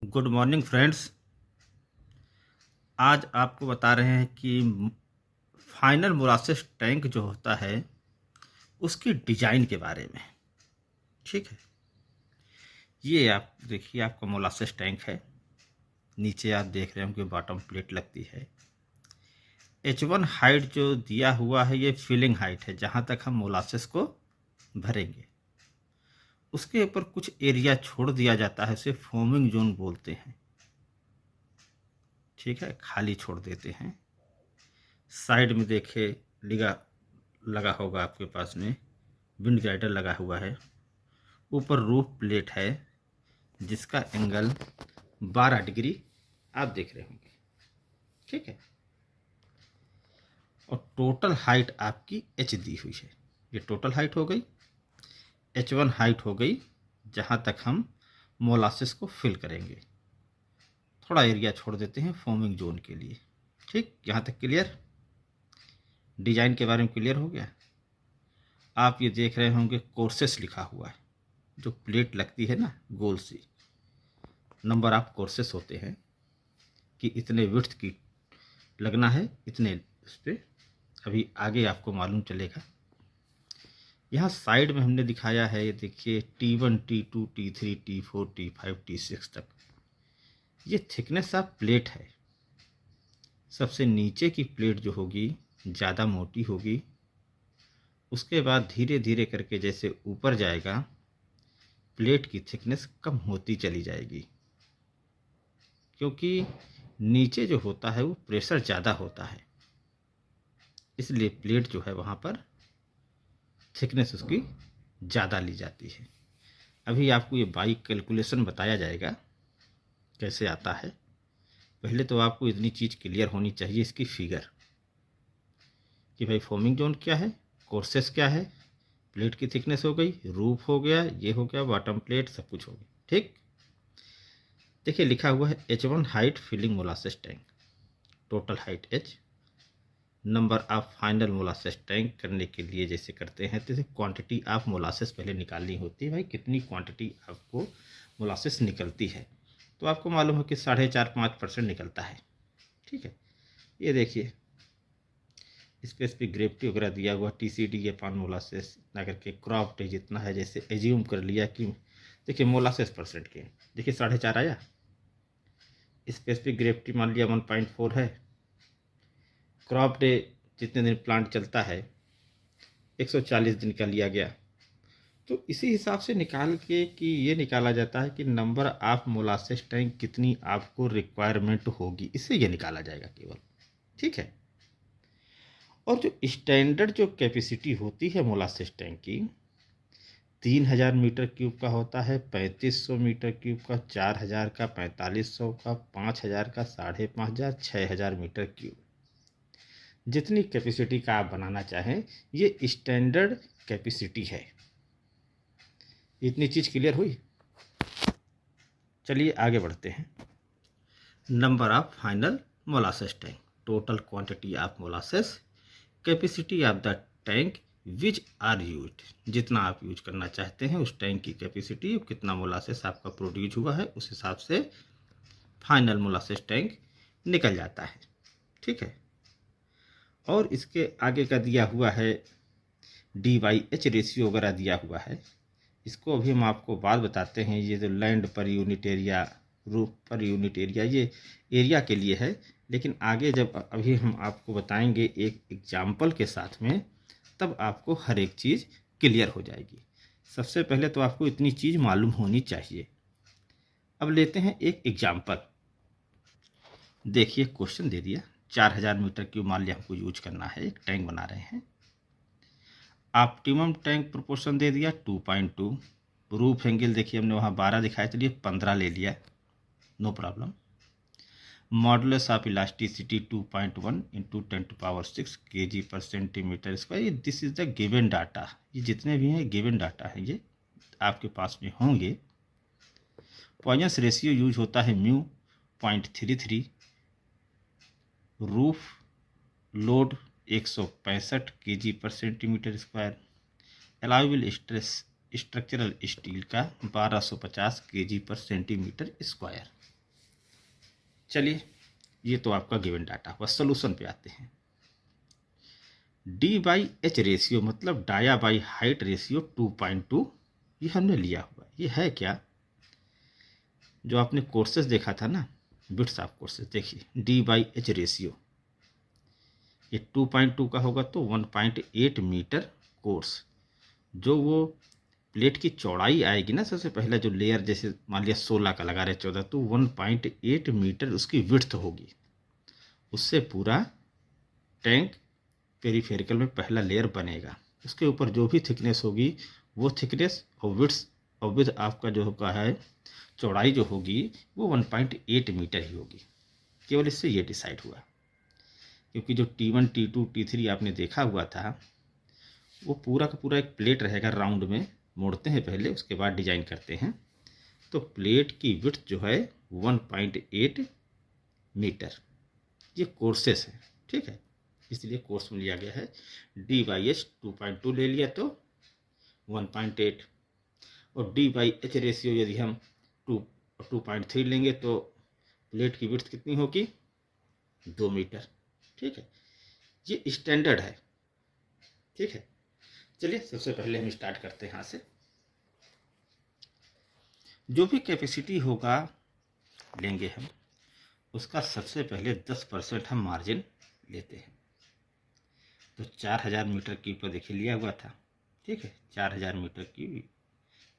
Good morning friends. आज आपको बता रहे हैं कि फाइनल मोलासेस टैंक जो होता है उसकी डिजाइन के बारे में। ठीक है, ये आप देखिए, आपका मोलासेस टैंक है। नीचे आप देख रहे होंगे बॉटम प्लेट लगती है। H1 हाइट जो दिया हुआ है ये फिलिंग हाइट है, जहाँ तक हम मोलासेस को भरेंगे। उसके ऊपर कुछ एरिया छोड़ दिया जाता है, उसे फोमिंग जोन बोलते हैं। ठीक है, खाली छोड़ देते हैं। साइड में देखे लगा होगा आपके पास में विंड गाइडर लगा हुआ है। ऊपर रूफ प्लेट है जिसका एंगल 12 डिग्री आप देख रहे होंगे। ठीक है, और टोटल हाइट आपकी H दी हुई है। ये टोटल हाइट हो गई, H1 हाइट हो गई, जहाँ तक हम मोलासिस को फिल करेंगे। थोड़ा एरिया छोड़ देते हैं फॉर्मिंग जोन के लिए। ठीक, यहाँ तक क्लियर? डिजाइन के बारे में क्लियर हो गया। आप ये देख रहे होंगे कोर्सेस लिखा हुआ है, जो प्लेट लगती है ना गोल सी, नंबर ऑफ कोर्सेस होते हैं कि इतने विड्थ की लगना है, इतने उस पर। अभी आगे आपको मालूम चलेगा। यहाँ साइड में हमने दिखाया है, ये देखिए T1 T2 T3 T4 T5 T6 तक। ये थिकनेस ऑफ प्लेट है। सबसे नीचे की प्लेट जो होगी ज़्यादा मोटी होगी, उसके बाद धीरे धीरे करके जैसे ऊपर जाएगा प्लेट की थिकनेस कम होती चली जाएगी, क्योंकि नीचे जो होता है वो प्रेशर ज़्यादा होता है, इसलिए प्लेट जो है वहाँ पर थिकनेस उसकी ज़्यादा ली जाती है। अभी आपको ये बाई कैलकुलेशन बताया जाएगा कैसे आता है। पहले तो आपको इतनी चीज़ क्लियर होनी चाहिए, इसकी फिगर, कि भाई फॉर्मिंग जोन क्या है, कोर्सेस क्या है, प्लेट की थिकनेस हो गई, रूफ हो गया, ये हो गया बॉटम प्लेट, सब कुछ हो गया। ठीक, देखिए लिखा हुआ है H1 height filling molasses tank, total height H, number of final molasses tank करने के लिए जैसे करते हैं जैसे क्वांटिटी ऑफ मोलासेस पहले निकालनी होती है। भाई कितनी क्वांटिटी आपको मोलासेस निकलती है, तो आपको मालूम है कि 4.5-5% निकलता है। ठीक है, ये देखिए इस पे ग्रेविटी वगैरह दिया हुआ, TCD अपॉन मोलासेस इतना करके, क्रॉप डे जितना है, जैसे एज्यूम कर लिया कि देखिए मोलासेस परसेंट के, देखिए 4.5 आया। स्पेसिफिक ग्रेविटी मान लिया 1.4 है। क्रॉप डे जितने दिन प्लांट चलता है 140 दिन का लिया गया, तो इसी हिसाब से निकाल के कि ये निकाला जाता है कि नंबर ऑफ मोलासेस टैंक कितनी आपको रिक्वायरमेंट होगी, इससे ये निकाला जाएगा केवल। ठीक है, और जो स्टैंडर्ड जो कैपेसिटी होती है मोलासेस टैंक की 3000 मीटर क्यूब का होता है, 3500 मीटर क्यूब का, 4000 का, 4500 का, 5000 का, 5500, 6000 मीटर क्यूब, जितनी कैपेसिटी का आप बनाना चाहें, ये स्टैंडर्ड कैपेसिटी है। इतनी चीज़ क्लियर हुई। चलिए आगे बढ़ते हैं। Number of final molasses tank, total quantity of molasses, capacity of the tank which are used, जितना आप यूज करना चाहते हैं उस टैंक की कैपेसिटी, कितना मोलासेस आपका प्रोड्यूस हुआ है, उस हिसाब से फाइनल मोलासेस टैंक निकल जाता है। ठीक है, और इसके आगे का दिया हुआ है D/H रेशियो वगैरह दिया हुआ है। इसको अभी हम आपको बात बताते हैं। ये जो land per unit area, roof per unit area, ये एरिया के लिए है, लेकिन आगे जब अभी हम आपको बताएंगे एक एग्जाम्पल के साथ में, तब आपको हर एक चीज़ क्लियर हो जाएगी। सबसे पहले तो आपको इतनी चीज़ मालूम होनी चाहिए। अब लेते हैं एक एग्जाम्पल। देखिए क्वेश्चन दे दिया 4000 मीटर क्यूब मान लिया हमको यूज करना है, एक टैंक बना रहे हैं। ऑप्टिमम टैंक प्रोपोर्शन दे दिया 2.2। रूफ एंगल देखिए हमने वहाँ 12 दिखाया, चलिए 15 ले लिया, no problem. Modulus of elasticity 2.1 into 10⁻6 kg पर centimetre square. This is the given data. ये जितने भी हैं गिवन डाटा हैं, ये आपके पास में होंगे। पॉइजंस रेशियो यूज होता है म्यू 0.33। रूफ लोड 165 kg पर centimetre square. Allowable stress structural steel का 1250 kg पर सेंटीमीटर स्क्वायर। चलिए, ये तो आपका गिवन डाटा हुआ। सोल्यूशन पे आते हैं। डी बाई एच रेशियो मतलब डाया बाई हाइट रेशियो 2.2, ये हमने लिया हुआ। ये है क्या? जो आपने कोर्सेज देखा था ना, बिट्स ऑफ कोर्सेज, देखिए डी बाई एच रेशियो ये 2.2 का होगा तो 1.8 मीटर कोर्स। जो वो प्लेट की चौड़ाई आएगी ना, सबसे पहला जो लेयर, जैसे मान लिया 16 का लगा रहे 14, तो 1.8 मीटर उसकी विड्थ होगी। उससे पूरा टैंक पेरिफेरिकल में पहला लेयर बनेगा। उसके ऊपर जो भी थिकनेस होगी वो थिकनेस और विड्थ आपका जो होगा है चौड़ाई जो होगी वो 1.8 मीटर ही होगी। केवल इससे ये डिसाइड हुआ, क्योंकि जो T1 T2 T3 आपने देखा हुआ था वो पूरा का पूरा एक प्लेट रहेगा, राउंड में मोड़ते हैं पहले, उसके बाद डिजाइन करते हैं। तो प्लेट की विड्थ जो है 1.8 मीटर, ये कोर्सेस है, ठीक है। इसलिए कोर्स में लिया गया है। डी बाई एच 2.2 ले लिया तो 1.8, और डी बाई एच रेशियो यदि हम 2.3 लेंगे तो प्लेट की विड्थ कितनी होगी? 2 मीटर, ठीक है। ये स्टैंडर्ड है, ठीक है। चलिए, सबसे पहले हम स्टार्ट करते हैं यहाँ से। जो भी कैपेसिटी होगा लेंगे हम, उसका सबसे पहले 10% हम मार्जिन लेते हैं। तो 4000 मीटर क्यूब पर देखिए लिया हुआ था, ठीक है। 4000 मीटर क्यूब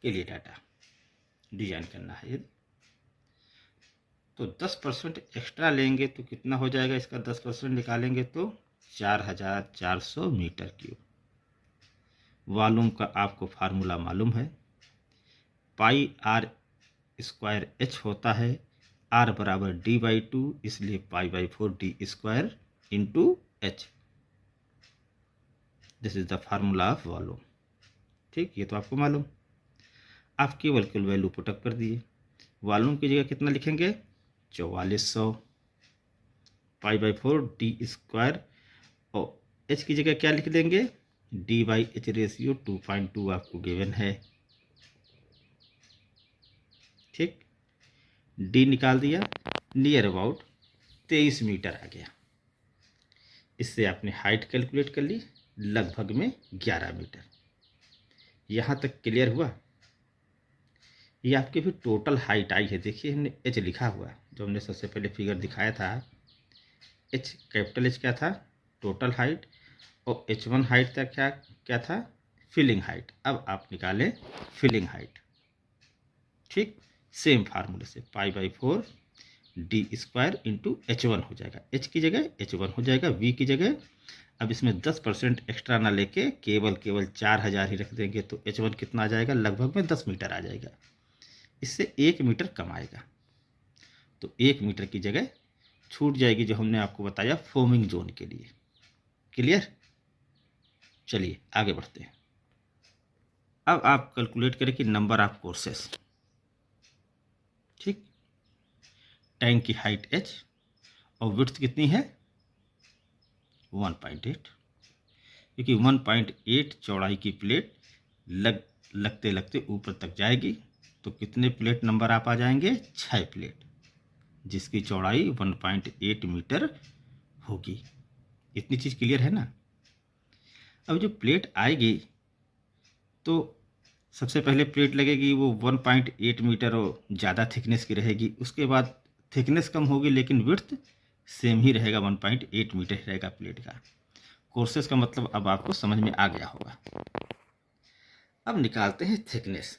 के लिए डाटा डिजाइन करना है यदि, तो 10% एक्स्ट्रा लेंगे तो कितना हो जाएगा? इसका 10% निकालेंगे तो 4400 मीटर क्यूब। वॉल्यूम का आपको फार्मूला मालूम है, पाई आर स्क्वायर एच होता है, आर बराबर डी बाई 2, इसलिए पाई by 4 D square into H. This is the formula of volume, ठीक। ये तो आपको मालूम। आप केवल वैल्यू पुटअप कर दिए। वॉल्यूम की जगह कितना लिखेंगे? 4400, पाई बाई 4 डी स्क्वायर, और एच की जगह क्या लिख देंगे? डी बाई एच रेशियो 2.2 आपको गिवन है, ठीक। डी निकाल दिया, नियर अबाउट 23 मीटर आ गया। इससे आपने हाइट कैलकुलेट कर ली, लगभग में 11 मीटर। यहाँ तक क्लियर हुआ? ये आपकी भी टोटल हाइट आई है। देखिए हमने एच लिखा हुआ, जो हमने सबसे पहले फिगर दिखाया था। एच, कैपिटल एच क्या था? टोटल हाइट, और H1 हाइट तक क्या क्या था? Filling height. अब आप निकालें फिलिंग हाइट, ठीक। सेम फार्मूले से pi by 4 D square into H1 हो जाएगा। H की जगह H1 हो जाएगा, V की जगह अब इसमें 10% एक्स्ट्रा ना लेके केवल 4000 ही रख देंगे तो H1 कितना आ जाएगा? लगभग में 10 मीटर आ जाएगा। इससे 1 मीटर कम आएगा, तो 1 मीटर की जगह छूट जाएगी, जो हमने आपको बताया फोमिंग जोन के लिए। क्लियर? चलिए आगे बढ़ते हैं। अब आप कैलकुलेट करें कि नंबर ऑफ कोर्सेस, ठीक। टैंक की हाइट h और विड्थ कितनी है? 1.8, क्योंकि 1.8 चौड़ाई की प्लेट लगते लगते ऊपर तक जाएगी, तो कितने प्लेट नंबर आप आ जाएंगे? 6 प्लेट, जिसकी चौड़ाई 1.8 मीटर होगी। इतनी चीज़ क्लियर है ना? अब जो प्लेट आएगी तो सबसे पहले प्लेट लगेगी, वो 1.8 मीटर और ज़्यादा थिकनेस की रहेगी। उसके बाद थिकनेस कम होगी लेकिन विड्थ सेम ही रहेगा, 1.8 मीटर ही रहेगा प्लेट का। कोर्सेस का मतलब अब आपको समझ में आ गया होगा। अब निकालते हैं थिकनेस।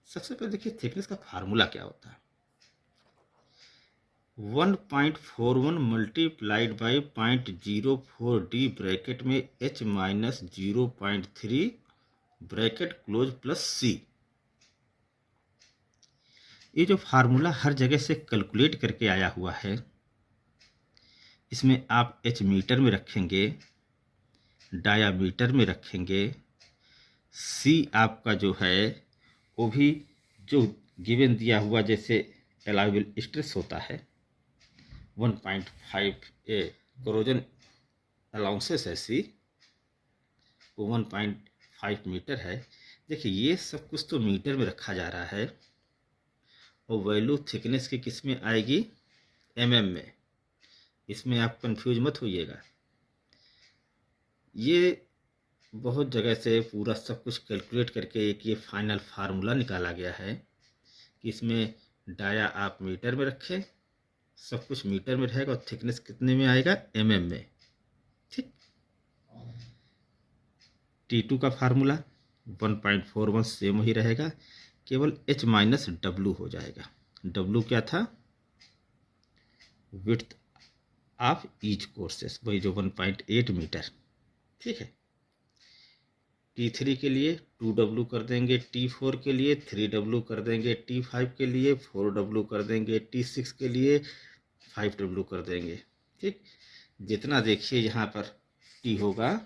सबसे पहले देखिए थिकनेस का फार्मूला क्या होता है। 1.41 मल्टीप्लाइड बाई 0.04 डी ब्रैकेट में h minus 0.3 bracket close plus C. ये जो फार्मूला हर जगह से कैलकुलेट करके आया हुआ है, इसमें आप h मीटर में रखेंगे, डायामीटर में रखेंगे, सी आपका जो है वो भी जो गिवन दिया हुआ, जैसे अलाउबल स्ट्रेस होता है 1.5 कोरोजन अलाउंसेस है सी, वो 1.5 मीटर है। देखिए ये सब कुछ तो मीटर में रखा जा रहा है, और वैल्यू थिकनेस की किस में आएगी? mm में। इसमें आप कंफ्यूज मत होइएगा। ये बहुत जगह से पूरा सब कुछ कैलकुलेट करके एक ये फाइनल फार्मूला निकाला गया है कि इसमें डाया आप मीटर में रखें, सब कुछ मीटर में रहेगा और थिकनेस कितने में आएगा, mm में। ठीक। T2 का फार्मूला 1.41 सेम वही रहेगा, केवल H माइनस W हो जाएगा। W क्या था, विड्थ ऑफ ईच कोर्सेस, वही जो 1.8 मीटर। ठीक है। T3 के लिए 2W कर देंगे, T4 के लिए 3W कर देंगे, T5 के लिए 4W कर देंगे, T6 के लिए 5W कर देंगे। ठीक। जितना देखिए यहाँ पर T होगा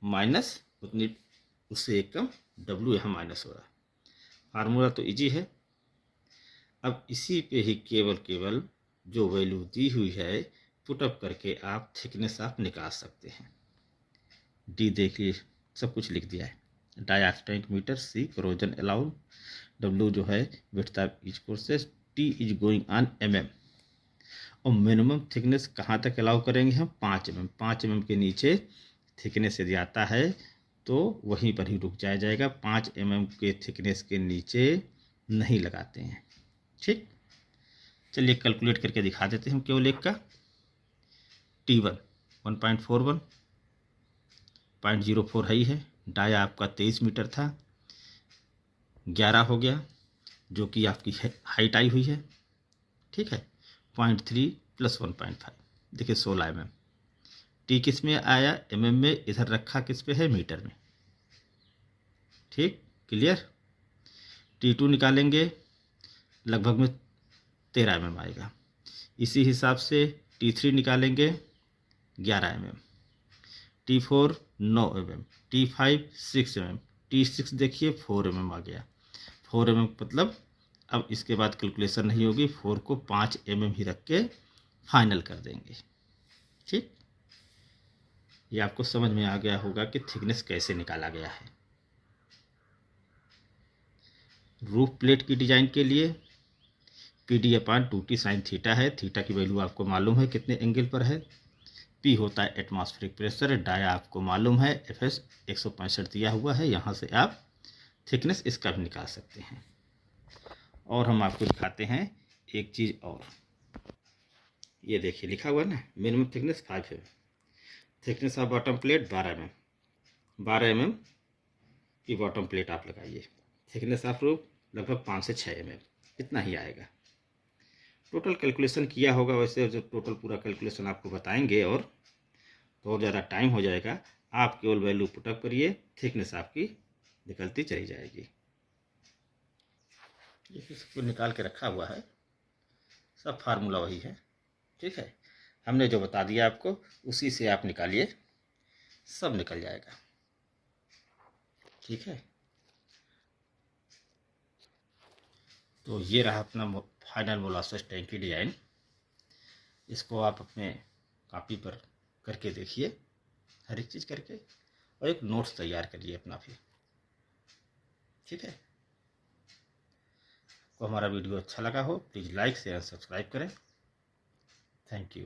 माइनस उतनी, उससे एक कम W यहाँ माइनस हो रहा है। फार्मूला तो इजी है। अब इसी पे ही केवल जो वैल्यू दी हुई है पुटअप करके आप थिकनेस आप निकाल सकते हैं। डी देखिए सब कुछ लिख दिया है, डायास्टेंट मीटर, सी करोजन अलाउड, डब्ल्यू जो है width of each courses, T is going on mm। और मिनिमम थिकनेस कहाँ तक अलाउ करेंगे हम, 5 mm। 5 mm के नीचे थिकनेस यदि आता है तो वहीं पर ही रुक जाएगा। 5 mm के थिकनेस के नीचे नहीं लगाते हैं। ठीक। चलिए कैलकुलेट करके दिखा देते हैं हम केवल एक का। T1 1.41 0.04 है ही है। डाया आपका 23 मीटर था, 11 हो गया, जो कि आपकी हाइट आई हुई है। ठीक है। 0.3 प्लस 1.5 देखिए 16 mm। टी किस में आया, mm में, इधर रखा किस पे है, मीटर में। ठीक, क्लियर। T2 निकालेंगे, लगभग में 13 mm आएगा। इसी हिसाब से T3 निकालेंगे 11 mm, T4 9 mm, T5 6 mm, T6 देखिए 4 mm आ गया। 4 mm मतलब अब इसके बाद कैलकुलेशन नहीं होगी, 4 को 5 mm ही रख के फाइनल कर देंगे। ठीक। ये आपको समझ में आ गया होगा कि थिकनेस कैसे निकाला गया है। रूफ प्लेट की डिजाइन के लिए PD/2T साइन थीटा है। थीटा की वैल्यू आपको मालूम है कितने एंगल पर है। P होता है एटमॉस्फेरिक प्रेशर, डाया आपको मालूम है FS 165 दिया हुआ है। यहाँ से आप थिकनेस इसका भी निकाल सकते हैं। और हम आपको दिखाते हैं एक चीज़ और, ये देखिए लिखा हुआ है ना, मिनिमम थिकनेस 5 है। Thickness of bottom plate 12 mm, 12 mm की बॉटम प्लेट आप लगाइए। थिकनेस ऑफ रूफ लगभग 5 से 6 mm, इतना ही आएगा। टोटल कैलकुलेशन किया होगा, वैसे जो टोटल पूरा कैलकुलेशन आपको बताएंगे और तो और ज़्यादा टाइम हो जाएगा। आप केवल वैल्यू पुटअप करिए, थिकनेस आपकी निकलती चली जाएगी। इसको निकाल के रखा हुआ है, सब फार्मूला वही है। ठीक है, हमने जो बता दिया आपको उसी से आप निकालिए, सब निकल जाएगा। ठीक है, तो ये रहा अपना फाइनल मोलासेस टैंक की डिज़ाइन। इसको आप अपने कॉपी पर करके देखिए, हर एक चीज़ करके, और एक नोट्स तैयार करिए अपना फिर। ठीक है, तो हमारा वीडियो अच्छा लगा हो प्लीज़ लाइक शेयर सब्सक्राइब करें। Thank you.